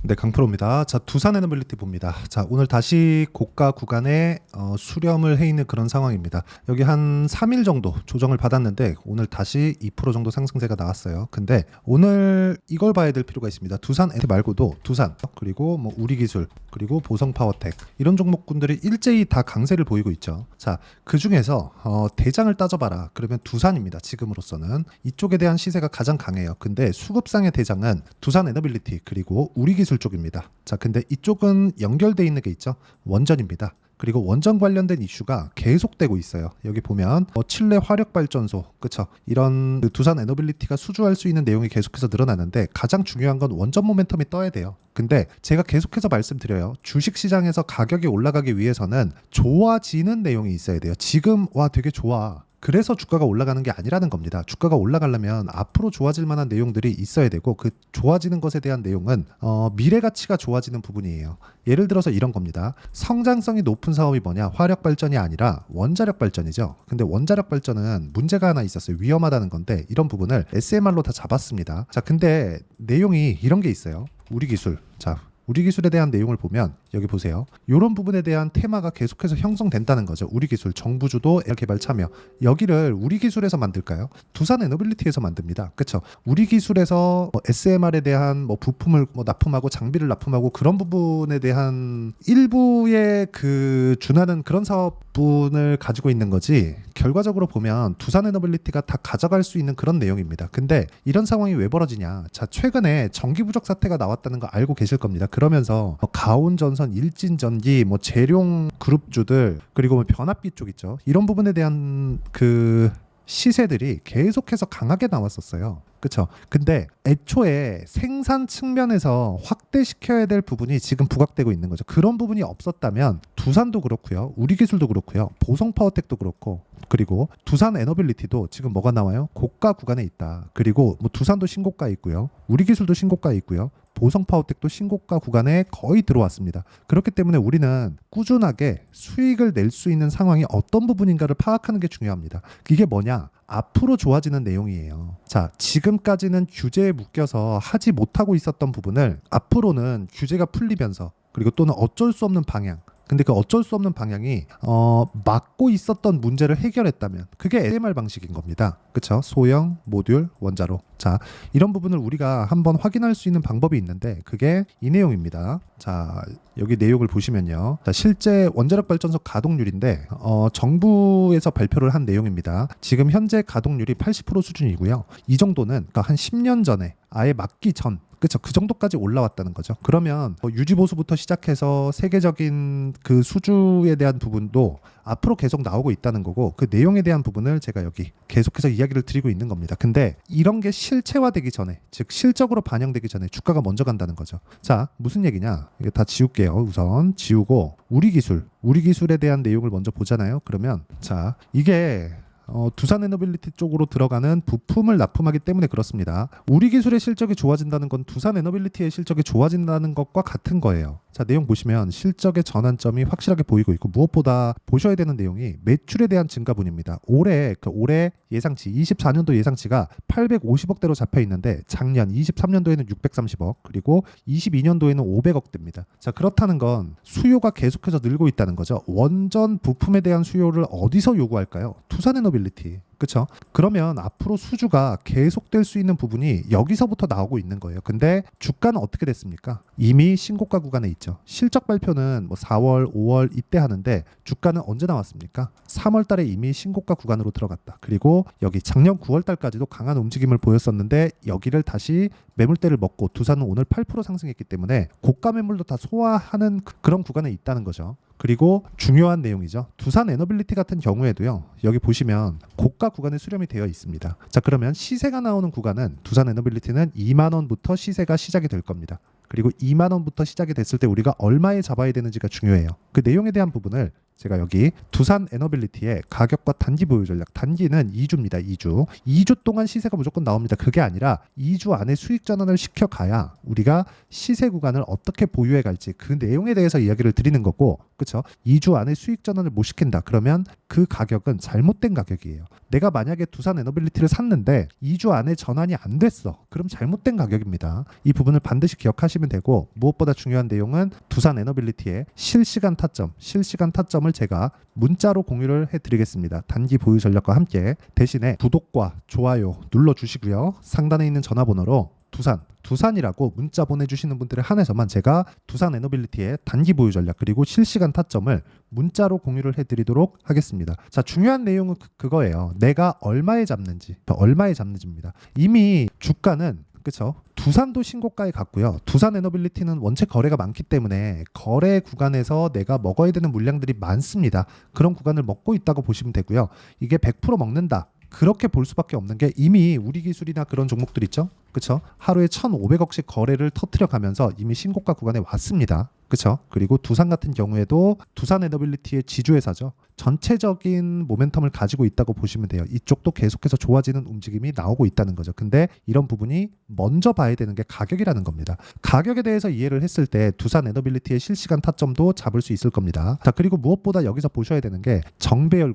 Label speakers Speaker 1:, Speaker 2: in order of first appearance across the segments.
Speaker 1: 네, 강프로입니다. 자, 두산 에너빌리티 봅니다. 자, 오늘 다시 고가 구간에 수렴을 해 있는 그런 상황입니다. 여기 한 3일 정도 조정을 받았는데 오늘 다시 2% 정도 상승세가 나왔어요. 근데 오늘 이걸 봐야 될 필요가 있습니다. 두산 에너빌리티 말고도 두산, 그리고 뭐 우리기술, 그리고 보성파워텍 이런 종목군들이 일제히 다 강세를 보이고 있죠. 자, 그 중에서 대장을 따져봐라. 그러면 두산입니다. 지금으로서는 이쪽에 대한 시세가 가장 강해요. 근데 수급상의 대장은 두산 에너빌리티 그리고 우리기술 쪽입니다. 자, 근데 이쪽은 연결돼 있는 게 있죠. 원전입니다. 그리고 원전 관련된 이슈가 계속되고 있어요. 여기 보면 칠레 화력발전소, 그쵸? 이런 두산 에너빌리티가 수주할 수 있는 내용이 계속해서 늘어나는데 가장 중요한 건 원전 모멘텀이 떠야 돼요. 근데 제가 계속해서 말씀드려요. 주식시장에서 가격이 올라가기 위해서는 좋아지는 내용이 있어야 돼요. 지금 와 되게 좋아. 그래서 주가가 올라가는 게 아니라는 겁니다. 주가가 올라가려면 앞으로 좋아질 만한 내용들이 있어야 되고 그 좋아지는 것에 대한 내용은 미래 가치가 좋아지는 부분이에요. 예를 들어서 이런 겁니다. 성장성이 높은 사업이 뭐냐? 화력 발전이 아니라 원자력 발전이죠. 근데 원자력 발전은 문제가 하나 있었어요. 위험하다는 건데 이런 부분을 SMR로 다 잡았습니다. 자, 근데 내용이 이런 게 있어요. 우리 기술. 자, 우리 기술에 대한 내용을 보면 여기 보세요. 이런 부분에 대한 테마가 계속해서 형성된다는 거죠. 우리 기술, 정부 주도 개발 참여. 여기를 우리 기술에서 만들까요? 두산 에너빌리티에서 만듭니다. 그렇죠? 우리 기술에서 SMR에 대한 부품을 납품하고 장비를 납품하고 그런 부분에 대한 일부의 그 준하는 그런 사업분을 가지고 있는 거지. 결과적으로 보면 두산 에너빌리티가 다 가져갈 수 있는 그런 내용입니다. 근데 이런 상황이 왜 벌어지냐? 자, 최근에 전기 부족 사태가 나왔다는 거 알고 계실 겁니다. 그러면서 가온전선, 일진전기, 재룡 그룹주들 그리고 변압기 쪽 있죠. 이런 부분에 대한 그 시세들이 계속해서 강하게 나왔었어요. 그렇죠? 근데 애초에 생산 측면에서 확대시켜야 될 부분이 지금 부각되고 있는 거죠. 그런 부분이 없었다면 두산도 그렇고요. 우리기술도 그렇고요. 보성파워텍도 그렇고 그리고 두산 에너빌리티도 지금 뭐가 나와요? 고가 구간에 있다. 그리고 두산도 신고가에 있고요. 우리기술도 신고가에 있고요. 보성파워텍도 신고가 구간에 거의 들어왔습니다. 그렇기 때문에 우리는 꾸준하게 수익을 낼 수 있는 상황이 어떤 부분인가를 파악하는 게 중요합니다. 이게 뭐냐? 앞으로 좋아지는 내용이에요. 자, 지금까지는 규제에 묶여서 하지 못하고 있었던 부분을 앞으로는 규제가 풀리면서 그리고 또는 어쩔 수 없는 방향, 근데 그 어쩔 수 없는 방향이 막고 있었던 문제를 해결했다면 그게 SMR 방식인 겁니다. 그렇죠? 소형, 모듈, 원자로. 자, 이런 부분을 우리가 한번 확인할 수 있는 방법이 있는데 그게 이 내용입니다. 자, 여기 내용을 보시면요. 자, 실제 원자력 발전소 가동률인데 정부에서 발표를 한 내용입니다. 지금 현재 가동률이 80% 수준이고요. 이 정도는 그러니까 한 10년 전에 아예 막기 전 그렇죠. 그 정도까지 올라왔다는 거죠. 그러면 유지 보수부터 시작해서 세계적인 그 수주에 대한 부분도 앞으로 계속 나오고 있다는 거고 그 내용에 대한 부분을 제가 여기 계속해서 이야기를 드리고 있는 겁니다. 근데 이런 게 실체화되기 전에 즉 실적으로 반영되기 전에 주가가 먼저 간다는 거죠. 자, 무슨 얘기냐? 이거 다 지울게요. 우선 지우고 우리 기술에 대한 내용을 먼저 보잖아요. 그러면 자, 이게 두산 에너빌리티 쪽으로 들어가는 부품을 납품하기 때문에 그렇습니다. 우리 기술의 실적이 좋아진다는 건 두산 에너빌리티의 실적이 좋아진다는 것과 같은 거예요. 자, 내용 보시면 실적의 전환점이 확실하게 보이고 있고 무엇보다 보셔야 되는 내용이 매출에 대한 증가분입니다. 올해 예상치 24년도 예상치가 850억대로 잡혀 있는데 작년 23년도에는 630억 그리고 22년도에는 500억대입니다. 자, 그렇다는 건 수요가 계속해서 늘고 있다는 거죠. 원전 부품에 대한 수요를 어디서 요구할까요? 두산 에너빌리티. 그렇죠? 그러면 앞으로 수주가 계속될 수 있는 부분이 여기서부터 나오고 있는 거예요. 근데 주가는 어떻게 됐습니까? 이미 신고가 구간에 있죠. 실적 발표는 4월, 5월 이때 하는데 주가는 언제 나왔습니까? 3월 달에 이미 신고가 구간으로 들어갔다. 그리고 여기 작년 9월 달까지도 강한 움직임을 보였었는데 여기를 다시 매물대를 먹고 두산은 오늘 8% 상승했기 때문에 고가 매물도 다 소화하는 그런 구간에 있다는 거죠. 그리고 중요한 내용이죠. 두산 에너빌리티 같은 경우에도요. 여기 보시면 고가 구간에 수렴이 되어 있습니다. 자, 그러면 시세가 나오는 구간은 두산 에너빌리티는 2만 원부터 시세가 시작이 될 겁니다. 그리고 2만 원부터 시작이 됐을 때 우리가 얼마에 잡아야 되는지가 중요해요. 그 내용에 대한 부분을 제가 여기 두산 에너빌리티의 가격과 단기 보유 전략, 단기는 2주입니다. 2주 동안 시세가 무조건 나옵니다. 그게 아니라 2주 안에 수익 전환을 시켜가야 우리가 시세 구간을 어떻게 보유해 갈지 그 내용에 대해서 이야기를 드리는 거고, 그렇죠? 2주 안에 수익 전환을 못 시킨다 그러면 그 가격은 잘못된 가격이에요. 내가 만약에 두산 에너빌리티를 샀는데 2주 안에 전환이 안 됐어, 그럼 잘못된 가격입니다. 이 부분을 반드시 기억하시면 되고, 무엇보다 중요한 내용은 두산 에너빌리티의 실시간 타점을 제가 문자로 공유를 해드리겠습니다. 단기 보유 전략과 함께. 대신에 구독과 좋아요 눌러주시고요. 상단에 있는 전화번호로 두산이라고 문자 보내주시는 분들에 한해서만 제가 두산 에너빌리티의 단기 보유 전략 그리고 실시간 타점을 문자로 공유를 해드리도록 하겠습니다. 자, 중요한 내용은 그거예요. 내가 얼마에 잡는지입니다. 이미 주가는, 그렇죠? 두산도 신고가에 갔고요. 두산 에너빌리티는 원체 거래가 많기 때문에 거래 구간에서 내가 먹어야 되는 물량들이 많습니다. 그런 구간을 먹고 있다고 보시면 되고요. 이게 100% 먹는다, 그렇게 볼 수밖에 없는 게 이미 우리 기술이나 그런 종목들 있죠, 그렇죠? 하루에 1,500억씩 거래를 터뜨려 가면서 이미 신고가 구간에 왔습니다. 그렇죠? 그리고 두산 같은 경우에도 두산 에너빌리티의 지주회사죠. 전체적인 모멘텀을 가지고 있다고 보시면 돼요. 이쪽도 계속해서 좋아지는 움직임이 나오고 있다는 거죠. 근데 이런 부분이 먼저 봐야 되는 게 가격이라는 겁니다. 가격에 대해서 이해를 했을 때 두산 에너빌리티의 실시간 타점도 잡을 수 있을 겁니다. 자, 그리고 무엇보다 여기서 보셔야 되는 게 정배열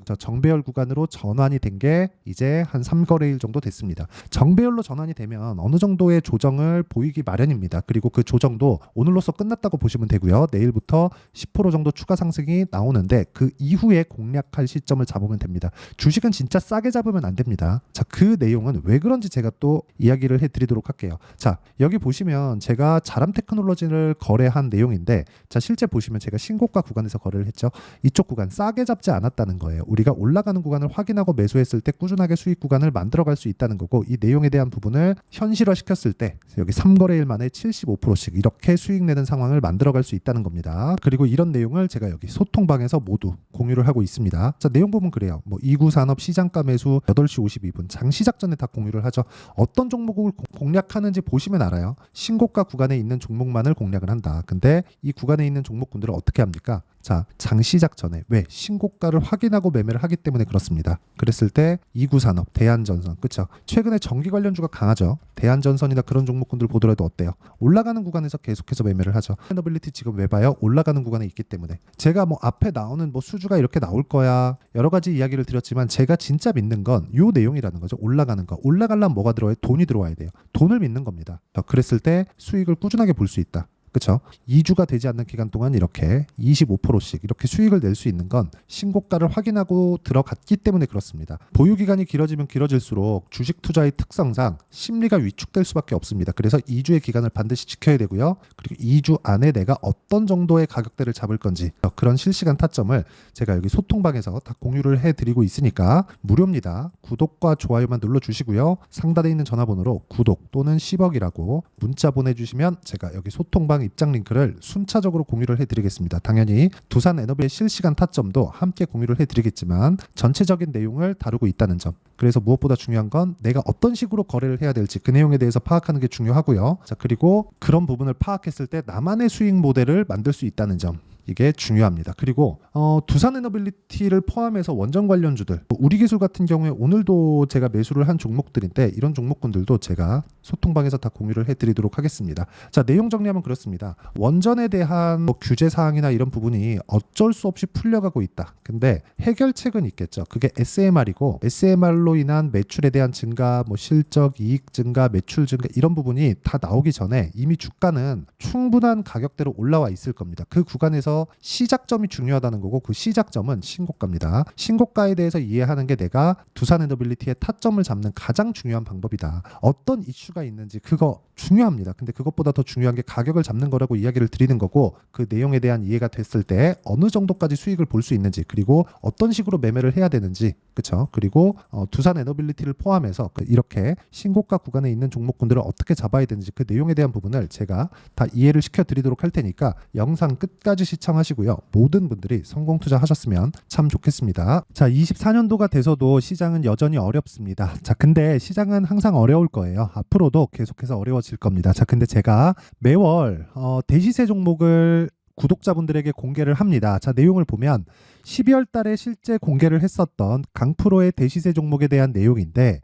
Speaker 1: 구간으로 전환이 된 게 이제 한 3거래일 정도 됐습니다. 정배열로 전환이 되면 어느 정도의 조정을 보이기 마련입니다. 그리고 그 조정도 오늘로써 끝났다고 보시면 되고요. 내일부터 10% 정도 추가 상승이 나오는데 그 이후에 공략할 시점을 잡으면 됩니다. 주식은 진짜 싸게 잡으면 안 됩니다. 자, 그 내용은 왜 그런지 제가 또 이야기를 해드리도록 할게요. 자, 여기 보시면 제가 자람 테크놀로지를 거래한 내용인데, 자, 실제 보시면 제가 신고가 구간에서 거래를 했죠. 이쪽 구간 싸게 잡지 않았다는 거예요. 우리가 올라가는 구간을 확인하고 매수했을 때 꾸준하게 수익 구간을 만들어갈 수 있다는 거고, 이 내용에 대한 부분을 현실화 시켰을 때 여기 3거래일 만에 75%씩 이렇게 수익 내는 상황을 만들어갈 수 있다는 겁니다. 그리고 이런 내용을 제가 여기 소통방에서 모두 공유를 하고 있습니다. 자, 내용 부분 그래요. 뭐 2구 산업 시장가 매수 8시 52분 장 시작 전에 다 공유를 하죠. 어떤 종목을 공략하는지 보시면 알아요. 신고가 구간에 있는 종목만을 공략을 한다. 근데 이 구간에 있는 종목군들은 어떻게 합니까? 자, 장 시작 전에 왜 신고가를 확인하고 매매를 하기 때문에 그렇습니다. 그랬을 때 2구 산업, 대한전선, 그렇죠? 최근에 전기 관련주가 강하죠. 대한전선이나 그런 종목군들 보더라도 어때요? 올라가는 구간에서 계속해서 매매를 하죠. 에너빌리티 지금 왜 봐요? 올라가는 구간에 있기 때문에. 제가 뭐 앞에 나오는 뭐 수주가 이렇게 나올 거야, 여러 가지 이야기를 드렸지만 제가 진짜 믿는 건 요 내용이라는 거죠. 올라가는 거. 올라가려면 뭐가 들어와요? 돈이 들어와야 돼요. 돈을 믿는 겁니다. 그랬을 때 수익을 꾸준하게 볼 수 있다. 그렇죠? 2주가 되지 않는 기간 동안 이렇게 25%씩 이렇게 수익을 낼 수 있는 건 신고가를 확인하고 들어갔기 때문에 그렇습니다. 보유 기간이 길어지면 길어질수록 주식 투자의 특성상 심리가 위축될 수밖에 없습니다. 그래서 2주의 기간을 반드시 지켜야 되고요. 그리고 2주 안에 내가 어떤 정도의 가격대를 잡을 건지 그런 실시간 타점을 제가 여기 소통방에서 다 공유를 해드리고 있으니까 무료입니다. 구독과 좋아요만 눌러주시고요. 상단에 있는 전화번호로 구독 또는 10억이라고 문자 보내주시면 제가 여기 소통방 입장 링크를 순차적으로 공유를 해드리겠습니다. 당연히 두산 에너비의 실시간 타점도 함께 공유를 해드리겠지만 전체적인 내용을 다루고 있다는 점. 그래서 무엇보다 중요한 건 내가 어떤 식으로 거래를 해야 될지 그 내용에 대해서 파악하는 게 중요하고요. 자, 그리고 그런 부분을 파악했을 때 나만의 수익 모델을 만들 수 있다는 점. 이게 중요합니다. 그리고 두산 에너빌리티를 포함해서 원전 관련주들, 우리기술 같은 경우에 오늘도 제가 매수를 한 종목들인데 이런 종목군들도 제가 소통방에서 다 공유를 해드리도록 하겠습니다. 자, 내용 정리하면 그렇습니다. 원전에 대한 규제 사항이나 이런 부분이 어쩔 수 없이 풀려가고 있다. 근데 해결책은 있겠죠. 그게 SMR이고 SMR로 인한 매출에 대한 증가, 실적, 이익 증가, 매출 증가 이런 부분이 다 나오기 전에 이미 주가는 충분한 가격대로 올라와 있을 겁니다. 그 구간에서 시작점이 중요하다는 거고 그 시작점은 신고가입니다. 신고가에 대해서 이해하는 게 내가 두산 에너빌리티의 타점을 잡는 가장 중요한 방법이다. 어떤 이슈가 있는지 그거 중요합니다. 근데 그것보다 더 중요한 게 가격을 잡는 거라고 이야기를 드리는 거고 그 내용에 대한 이해가 됐을 때 어느 정도까지 수익을 볼 수 있는지 그리고 어떤 식으로 매매를 해야 되는지 그렇죠. 그리고 두산 에너빌리티를 포함해서 이렇게 신고가 구간에 있는 종목군들을 어떻게 잡아야 되는지 그 내용에 대한 부분을 제가 다 이해를 시켜드리도록 할 테니까 영상 끝까지 시청하시고요. 모든 분들이 성공 투자하셨으면 참 좋겠습니다. 자, 24년도가 돼서도 시장은 여전히 어렵습니다. 자, 근데 시장은 항상 어려울 거예요. 앞으로도 계속해서 어려워질 겁니다. 자, 근데 제가 매월 대시세 종목을 구독자분들에게 공개를 합니다. 자, 내용을 보면 12월 달에 실제 공개를 했었던 강프로의 대시세 종목에 대한 내용인데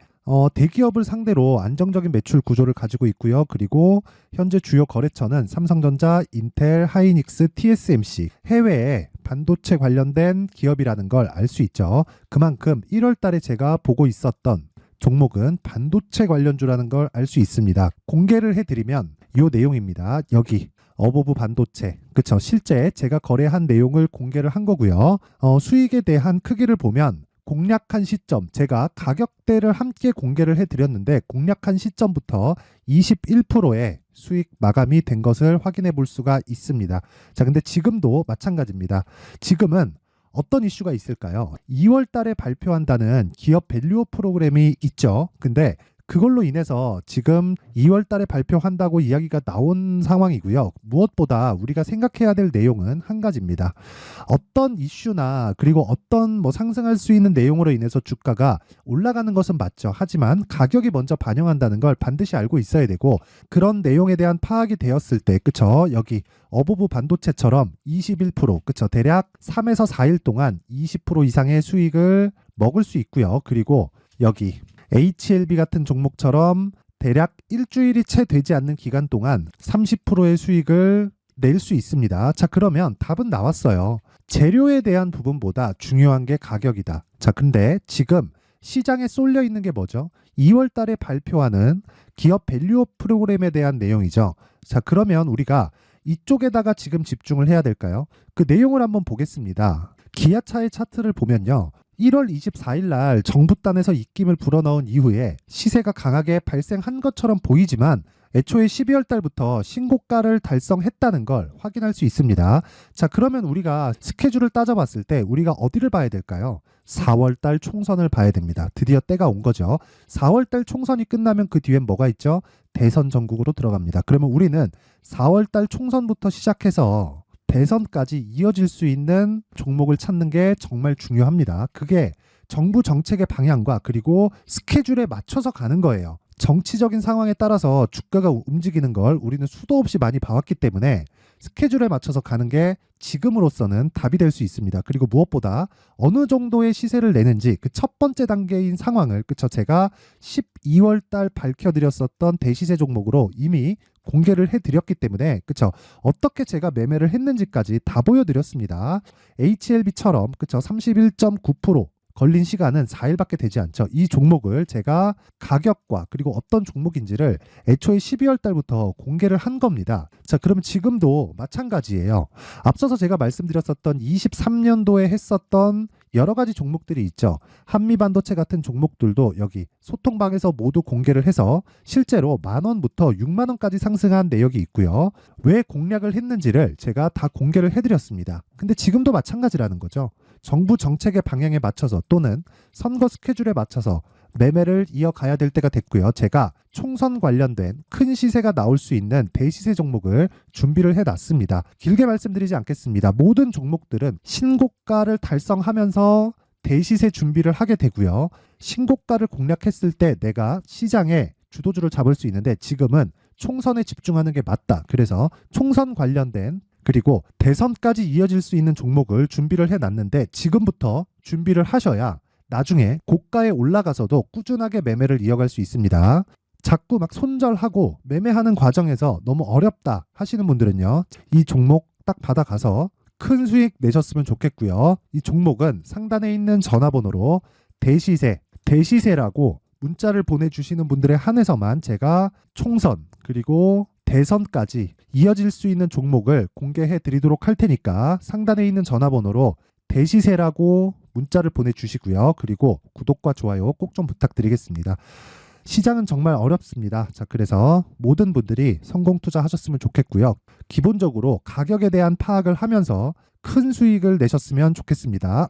Speaker 1: 대기업을 상대로 안정적인 매출 구조를 가지고 있고요. 그리고 현재 주요 거래처는 삼성전자, 인텔, 하이닉스, TSMC, 해외에 반도체 관련된 기업이라는 걸 알 수 있죠. 그만큼 1월 달에 제가 보고 있었던 종목은 반도체 관련주라는 걸 알 수 있습니다. 공개를 해드리면 이 내용입니다. 여기 어보브 반도체, 그쵸? 실제 제가 거래한 내용을 공개를 한 거고요. 수익에 대한 크기를 보면 공략한 시점, 제가 가격대를 함께 공개를 해드렸는데 공략한 시점부터 21%의 수익 마감이 된 것을 확인해 볼 수가 있습니다. 자, 근데 지금도 마찬가지입니다. 지금은 어떤 이슈가 있을까요? 2월 달에 발표한다는 기업 밸류업 프로그램이 있죠. 근데 그걸로 인해서 지금 2월 달에 발표한다고 이야기가 나온 상황이고요. 무엇보다 우리가 생각해야 될 내용은 한 가지입니다. 어떤 이슈나 그리고 어떤 상승할 수 있는 내용으로 인해서 주가가 올라가는 것은 맞죠. 하지만 가격이 먼저 반영한다는 걸 반드시 알고 있어야 되고, 그런 내용에 대한 파악이 되었을 때, 그쵸? 여기 어보브 반도체처럼 21%, 그쵸? 대략 3에서 4일 동안 20% 이상의 수익을 먹을 수 있고요. 그리고 여기 HLB 같은 종목처럼 대략 일주일이 채 되지 않는 기간 동안 30%의 수익을 낼 수 있습니다. 자, 그러면 답은 나왔어요. 재료에 대한 부분보다 중요한 게 가격이다. 자, 근데 지금 시장에 쏠려 있는 게 뭐죠? 2월 달에 발표하는 기업 밸류업 프로그램에 대한 내용이죠. 자, 그러면 우리가 이쪽에다가 지금 집중을 해야 될까요? 그 내용을 한번 보겠습니다. 기아차의 차트를 보면요. 1월 24일 날 정부단에서 입김을 불어넣은 이후에 시세가 강하게 발생한 것처럼 보이지만 애초에 12월 달부터 신고가를 달성했다는 걸 확인할 수 있습니다. 자, 그러면 우리가 스케줄을 따져봤을 때 우리가 어디를 봐야 될까요? 4월 달 총선을 봐야 됩니다. 드디어 때가 온 거죠. 4월 달 총선이 끝나면 그 뒤엔 뭐가 있죠? 대선 전국으로 들어갑니다. 그러면 우리는 4월 달 총선부터 시작해서 대선까지 이어질 수 있는 종목을 찾는 게 정말 중요합니다. 그게 정부 정책의 방향과 그리고 스케줄에 맞춰서 가는 거예요. 정치적인 상황에 따라서 주가가 움직이는 걸 우리는 수도 없이 많이 봐왔기 때문에 스케줄에 맞춰서 가는 게 지금으로서는 답이 될 수 있습니다. 그리고 무엇보다 어느 정도의 시세를 내는지 그 첫 번째 단계인 상황을, 그쵸? 제가 12월 달 밝혀드렸었던 대시세 종목으로 이미 공개를 해드렸기 때문에, 그쵸? 어떻게 제가 매매를 했는지까지 다 보여드렸습니다. HLB처럼, 그쵸? 31.9% 걸린 시간은 4일밖에 되지 않죠. 이 종목을 제가 가격과 그리고 어떤 종목인지를 애초에 12월 달부터 공개를 한 겁니다. 자, 그러면 지금도 마찬가지예요. 앞서서 제가 말씀드렸었던 23년도에 했었던 여러 가지 종목들이 있죠. 한미반도체 같은 종목들도 여기 소통방에서 모두 공개를 해서 실제로 10,000원부터 60,000원까지 상승한 내역이 있고요. 왜 공략을 했는지를 제가 다 공개를 해드렸습니다. 근데 지금도 마찬가지라는 거죠. 정부 정책의 방향에 맞춰서 또는 선거 스케줄에 맞춰서 매매를 이어가야 될 때가 됐고요. 제가 총선 관련된 큰 시세가 나올 수 있는 대시세 종목을 준비를 해놨습니다. 길게 말씀드리지 않겠습니다. 모든 종목들은 신고가를 달성하면서 대시세 준비를 하게 되고요. 신고가를 공략했을 때 내가 시장에 주도주를 잡을 수 있는데 지금은 총선에 집중하는 게 맞다. 그래서 총선 관련된 그리고 대선까지 이어질 수 있는 종목을 준비를 해놨는데 지금부터 준비를 하셔야 나중에 고가에 올라가서도 꾸준하게 매매를 이어갈 수 있습니다. 자꾸 막 손절하고 매매하는 과정에서 너무 어렵다 하시는 분들은요. 이 종목 딱 받아가서 큰 수익 내셨으면 좋겠고요. 이 종목은 상단에 있는 전화번호로 대시세라고 문자를 보내주시는 분들에 한해서만 제가 총선 그리고 대선까지 이어질 수 있는 종목을 공개해 드리도록 할 테니까 상단에 있는 전화번호로 대시세라고 문자를 보내주시고요. 그리고 구독과 좋아요 꼭 좀 부탁드리겠습니다. 시장은 정말 어렵습니다. 자, 그래서 모든 분들이 성공 투자하셨으면 좋겠고요. 기본적으로 가격에 대한 파악을 하면서 큰 수익을 내셨으면 좋겠습니다.